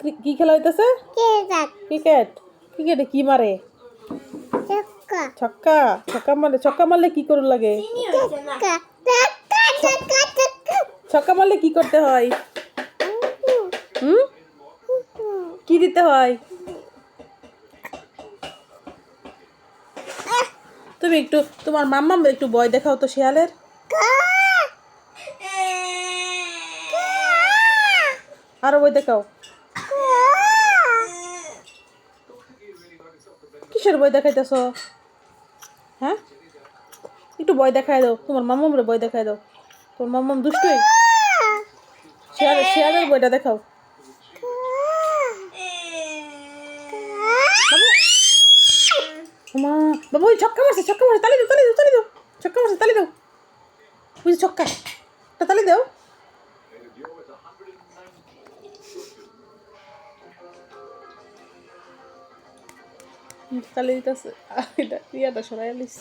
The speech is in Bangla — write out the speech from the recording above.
কি খেলা হইতেছে? ক্রিকেট। ক্রিকেটে কি মারে? ছক্কা। ছক্কা মারলে কি করুন লাগে? ছক্কা মারলে কি করতে হয়? হুম, কি দিতে হয়? তুমি একটু তোমার মাম্মাম একটু ভয় দেখাও তো শিয়ালের। আরো ভয় দেখাও। কিসের ভয় দেখাইতেছ? হ্যাঁ, একটু ভয় দেখাই দাও, তোমার মাম্মামরে ভয় দেখাই দাও। তোমার মাম্মাম দুষ্টুই। শিয়ালের ভয়টা দেখাও। মা বাবু ওই ছক্কা মারছে, তালি দাও, ছক্কা মারছে, তালি দাও। বুঝি ছক্কা, তালি দাও। তালি দিতেছে। এটা ইয়াটা সরাই আলিস।